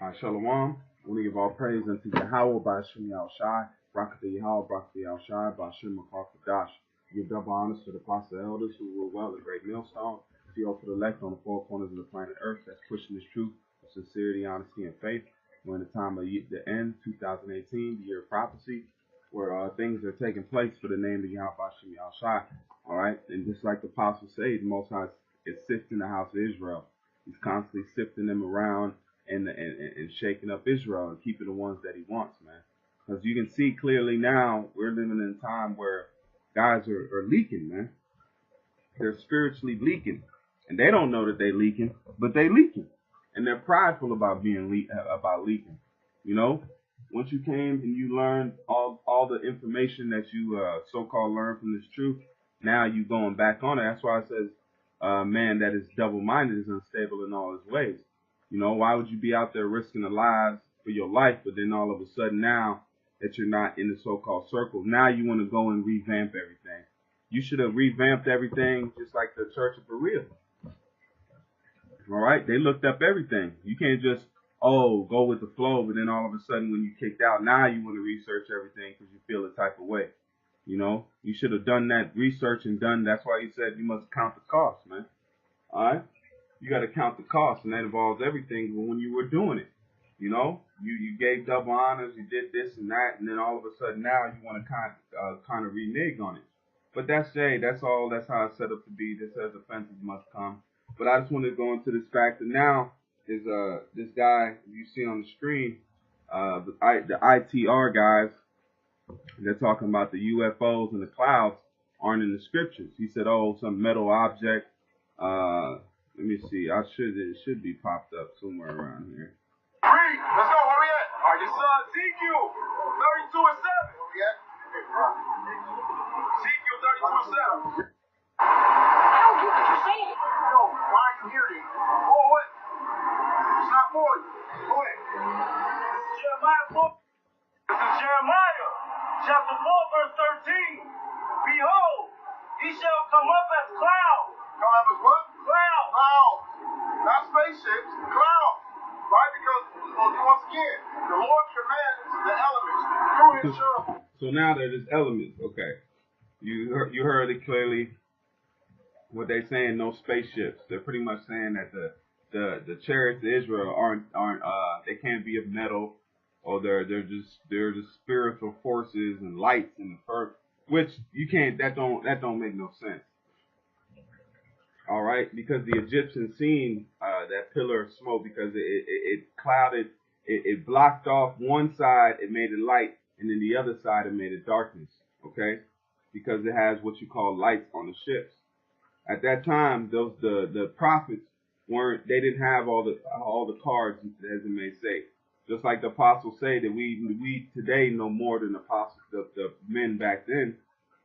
Shalom. I want to give all praise unto Yahweh by Shem Shai, Brakatah Yahweh, Brakatah Shai, by Shem Makar Give double honors to the apostle elders who rule well the great millstone, to all for the elect on the four corners of the planet Earth that's pushing this truth with sincerity, honesty, and faith. We're in the time of the end, 2018, the year of prophecy, where things are taking place for the name of Yahweh by Shem Shai. All right, and just like the apostle said, the Most High is sifting the house of Israel. He's constantly sifting them around and shaking up Israel and keeping the ones that he wants, man. Because you can see clearly now we're living in a time where guys are leaking, man. They're spiritually leaking, and they don't know that they're leaking, but they leaking, and they're prideful about about leaking. You know, once you came and you learned all the information that you so-called learned from this truth, now you going back on it. That's why it says, man that is double-minded is unstable in all his ways. You know, why would you be out there risking the lives for your life, but then all of a sudden now that you're not in the so-called circle, now you want to go and revamp everything. You should have revamped everything just like the Church of Berea. All right? They looked up everything. You can't just, go with the flow, but then all of a sudden when you kicked out, now you want to research everything because you feel a type of way. You know, you should have done that research and that's why you said you must count the cost, man. All right? You got to count the cost, and that involves everything when you were doing it. You know, you gave double honors, you did this and that, and then all of a sudden now you want to kind of renege on it. But that's all. That's how it's set up to be. This says offenses must come. But I just want to go into this fact that now is this guy you see on the screen, the ITR guys. They're talking about the UFOs and the clouds aren't in the scriptures. He said, some metal object. Let me see. It should be popped up somewhere around here. Read. Let's go. Where we at? All right, this is Ezekiel 32 and 7. Where we at? Ezekiel 32 and 7. I don't get what you're saying. No, why are you hearing it? Oh, what? It's not for you. Go ahead. This is Jeremiah 4. This is Jeremiah chapter 4, verse 13. Behold, he shall come up as clouds. Come up as what? Clouds. Clouds. Not spaceships. Clouds. Right? Because, once again, the Lord commands the elements through his cherubim. So now that it's elements, okay. You heard it clearly. What they're saying, no spaceships. They're pretty much saying that the chariots of Israel aren't they can't be of metal, or they're just spiritual forces and lights in the first, which you can't. That don't make no sense. All right, because the Egyptians seen that pillar of smoke because it clouded, it blocked off one side, it made it light, and then the other side it made it darkness. Okay, because it has what you call lights on the ships. At that time, the prophets they didn't have all the cards, as it may say. Just like the apostles say that we today know more than the apostles, the men back then,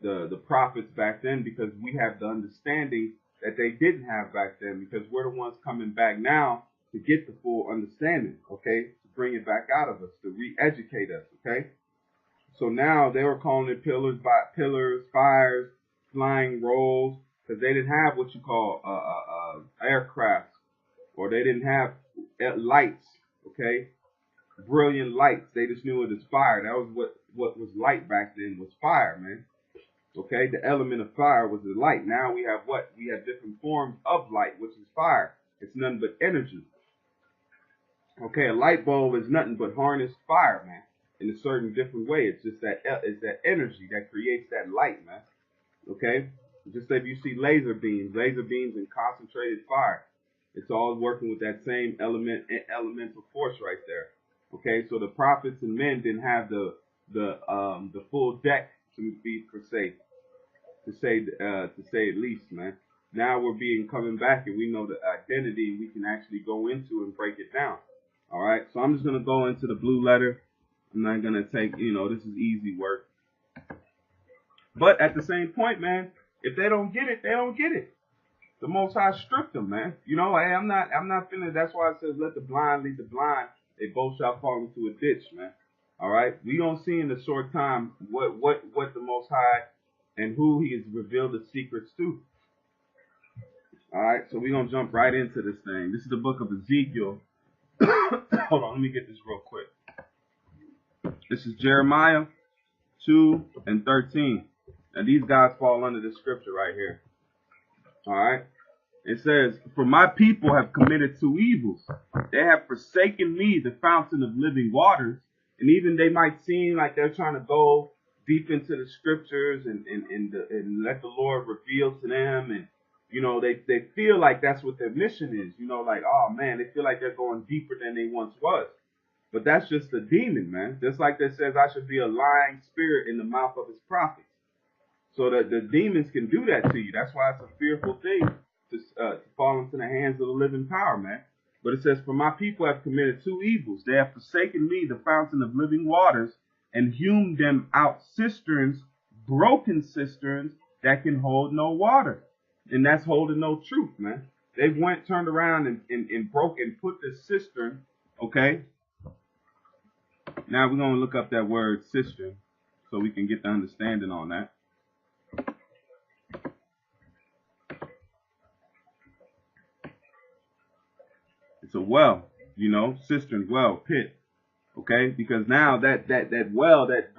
the prophets back then, because we have the understanding that they didn't have back then, because we're the ones coming back now to get the full understanding, okay? To bring it back out of us, to re-educate us, okay? So now they were calling it pillars, fires, flying rolls, because they didn't have what you call aircraft, or they didn't have lights, okay? Brilliant lights. They just knew it as fire. That was what was light back then, was fire, man. Okay, the element of fire was the light. Now we have what? We have different forms of light, which is fire. It's nothing but energy. Okay, a light bulb is nothing but harnessed fire, man, in a certain different way. It's just that energy that creates that light, man. Okay, just like you see laser beams and concentrated fire. It's all working with that same elemental force right there. Okay, so the prophets and men didn't have the full deck to be to say at least, man. Now we're coming back, and we know the identity. We can actually go into and break it down. All right, so I'm just gonna go into the blue letter. I'm not gonna take, this is easy work. But at the same point, man, if they don't get it, they don't get it. The Most High stripped them, man. I'm not finna. That's why it says, "Let the blind lead the blind. They both shall fall into a ditch," man. All right, we gonna see in a short time what the Most High and who He has revealed the secrets to. All right, so we're gonna jump right into this thing. This is the book of Ezekiel. Hold on, let me get this real quick. This is Jeremiah 2 and 13. Now these guys fall under this scripture right here. All right. It says, "For my people have committed two evils. They have forsaken me, the fountain of living waters." And even they might seem like they're trying to go deep into the scriptures and let the Lord reveal to them. And, you know, they feel like that's what their mission is. You know, like, oh, man, they feel like they're going deeper than they once was. But that's just a demon, man. Just like that says, "I should be a lying spirit in the mouth of his prophets." So that the demons can do that to you. That's why it's a fearful thing to fall into the hands of the living power, man. But it says, "For my people have committed two evils. They have forsaken me, the fountain of living waters, and hewn them out cisterns, broken cisterns that can hold no water." And that's holding no truth, man. They turned around and broke and put this cistern, okay? Now we're going to look up that word cistern so we can get the understanding on that. It's a well, you know, cistern, well, pit, okay? Because now that well, that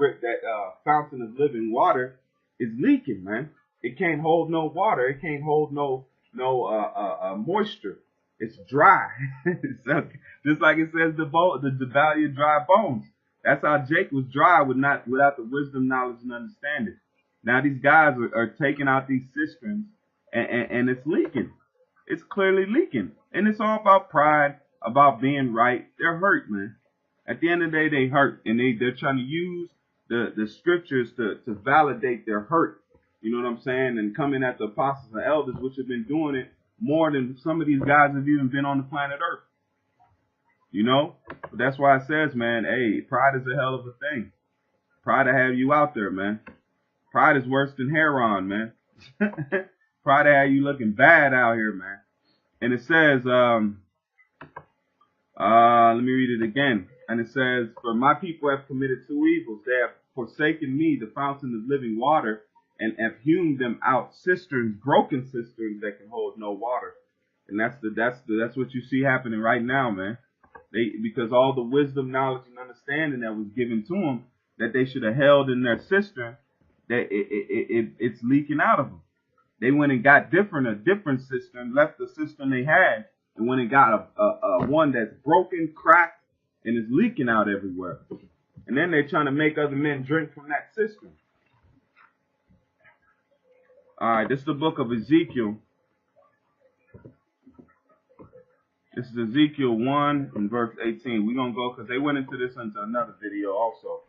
fountain of living water is leaking, man. It can't hold no water. It can't hold no moisture. It's dry. So, just like it says, the valley of dry bones. That's how Jake was dry without the wisdom, knowledge, and understanding. Now these guys are taking out these cisterns, and it's leaking. It's clearly leaking. And it's all about pride, about being right. They're hurt, man. At the end of the day, they hurt. And they're trying to use the scriptures to validate their hurt. You know what I'm saying? And coming at the apostles and elders, which have been doing it more than some of these guys have even been on the planet Earth. You know? But that's why it says, man, hey, pride is a hell of a thing. Pride to have you out there, man. Pride is worse than heroin, man. Pride to have you looking bad out here, man. And it says, let me read it again. And it says, "For my people have committed two evils. They have forsaken me, the fountain of living water, and have hewn them out cisterns, broken cisterns that can hold no water." And that's what you see happening right now, man. Because all the wisdom, knowledge, and understanding that was given to them that they should have held in their cistern, that it's leaking out of them. They went and got a different cistern, left the cistern they had, and went and got a one that's broken, cracked, and is leaking out everywhere. And then they're trying to make other men drink from that cistern. All right, this is the book of Ezekiel. This is Ezekiel 1 and verse 18. We're going to go, because they went into this into another video also.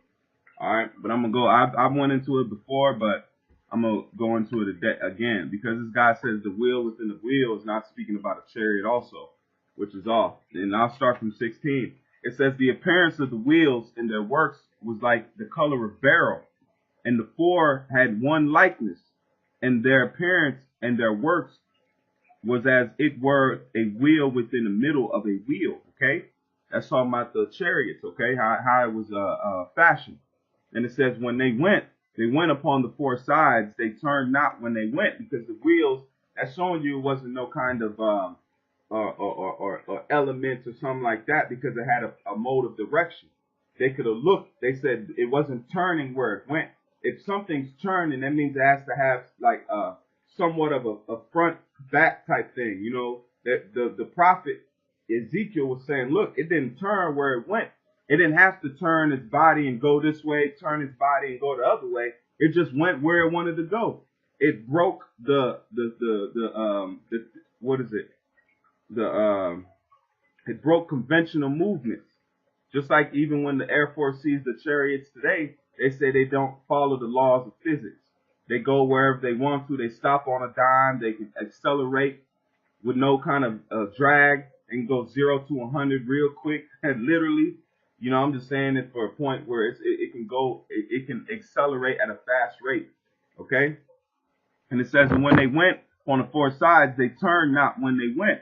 All right, but I'm going to go. I went into it before, but I'm going to go into it again, because this guy says the wheel within the wheel is not speaking about a chariot also, which is off. And I'll start from 16. It says, "The appearance of the wheels and their works was like the color of beryl, and the four had one likeness, and their appearance and their works was as it were a wheel within the middle of a wheel." Okay, that's talking about the chariots. Okay, how it was fashioned. And it says, "When they went upon the four sides. They turned not when they went," because the wheels, that's showing you it wasn't no kind of or element or something like that, because it had a mode of direction. They could have looked. They said it wasn't turning where it went. If something's turning, that means it has to have like somewhat of a front back type thing. You know, that the prophet Ezekiel was saying, look, it didn't turn where it went. It didn't have to turn its body and go this way, turn its body and go the other way. It just went where it wanted to go. It broke it broke conventional movements. Just like even when the Air Force sees the chariots today, they say they don't follow the laws of physics. They go wherever they want to. They stop on a dime. They can accelerate with no kind of drag and go 0 to 100 real quick. And literally, you know, I'm just saying it for a point where it can accelerate at a fast rate. Okay. And it says, "And when they went on the four sides, they turned not when they went.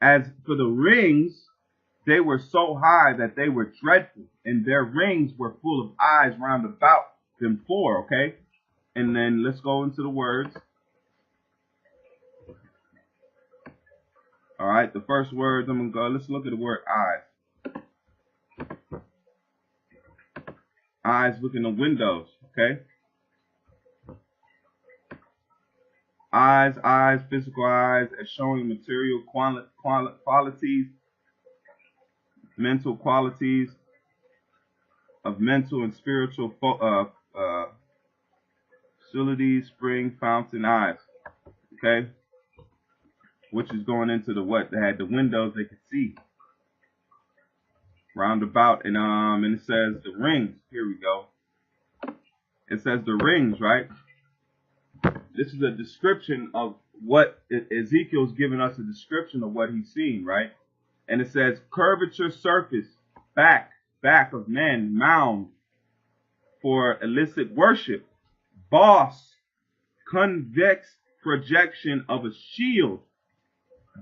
As for the rings, they were so high that they were dreadful, and their rings were full of eyes round about them four." Okay. And then let's go into the words. All right. The first words I'm going to go, let's look at the word eyes. Eyes look in the windows, okay? Eyes, physical eyes, as showing material qualities, mental qualities of mental and spiritual facilities, spring, fountain, eyes, okay? Which is going into the what? They had the windows they could see roundabout, and it says the rings. Here we go. It says the rings, right? This is a description of what Ezekiel's giving us, a description of what he's seen, right? And it says curvature surface, back of men, mound for illicit worship, boss, convex projection of a shield,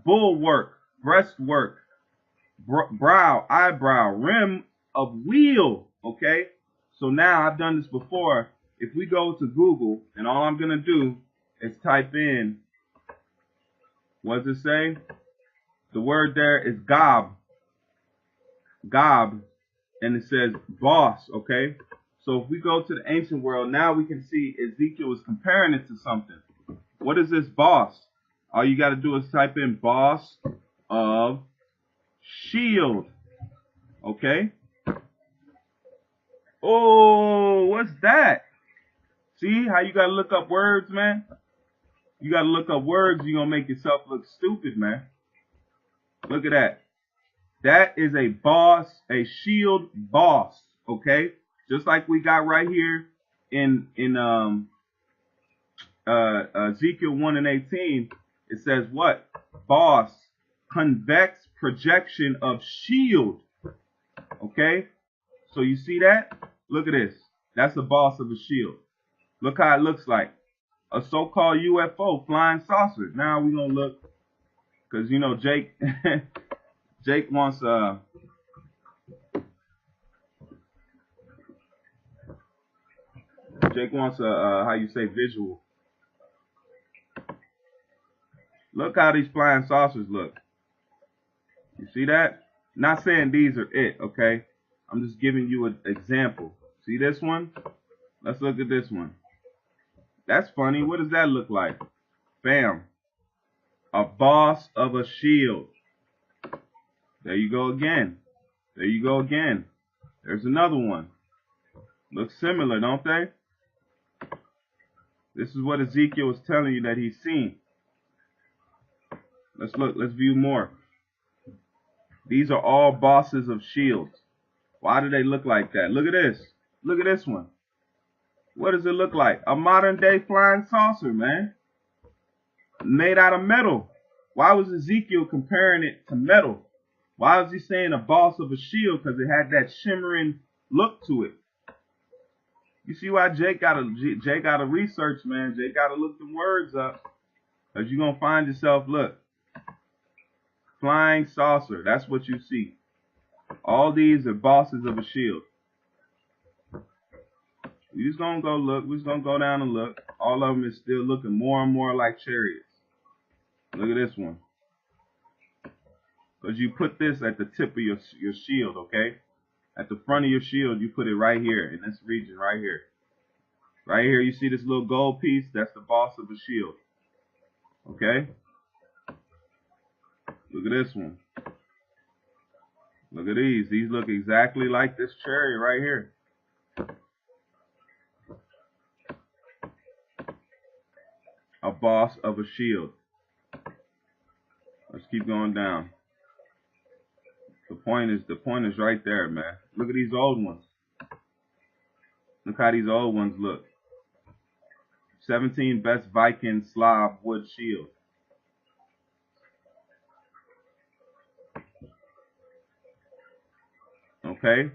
bulwark, breastwork, brow, eyebrow, rim of wheel, okay? So now I've done this before. If we go to Google, and all I'm going to do is type in, what does it say? The word there is gob, and it says boss, okay? So if we go to the ancient world, now we can see Ezekiel is comparing it to something. What is this boss? All you got to do is type in boss of shield, okay? Oh, what's that? See how you got to look up words, man? You got to look up words, you're going to make yourself look stupid, man. Look at that. That is a boss, a shield boss, okay? Just like we got right here in Ezekiel 1:18, it says what? Boss, convex projection of shield, okay? So you see that? Look at this. That's the boss of a shield. Look how it looks like. A so-called UFO, flying saucer. Now we're going to look, because, you know, Jake wants how you say, visual. Look how these flying saucers look. You see that? Not saying these are it, okay? I'm just giving you an example. See this one? Let's look at this one. That's funny. What does that look like? Bam. A boss of a shield. There you go again. There you go again. There's another one. Looks similar, don't they? This is what Ezekiel was telling you that he's seen. Let's look. Let's view more. These are all bosses of shields. Why do they look like that? Look at this. Look at this one. What does it look like? A modern day flying saucer, man. Made out of metal. Why was Ezekiel comparing it to metal? Why was he saying a boss of a shield? Because it had that shimmering look to it. You see why Jake gotta research, man. Jake gotta look the words up. Because you're gonna find yourself, look. Flying saucer. That's what you see. All these are bosses of a shield. We're just gonna go look. We're just gonna go down and look. All of them is still looking more and more like chariots. Look at this one. Because you put this at the tip of your shield, okay? At the front of your shield, you put it right here in this region right here. Right here, you see this little gold piece? That's the boss of the shield. Okay? Look at this one. Look at these. These look exactly like this chariot right here. A boss of a shield. Let's keep going down. The point is right there, man. Look at these old ones. Look how these old ones look. 17 best Viking Slav wood shield. Okay?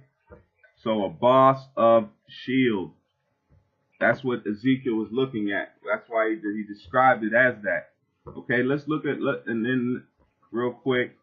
So a boss of shield. That's what Ezekiel was looking at. That's why he described it as that. Okay, let's look at, and then real quick,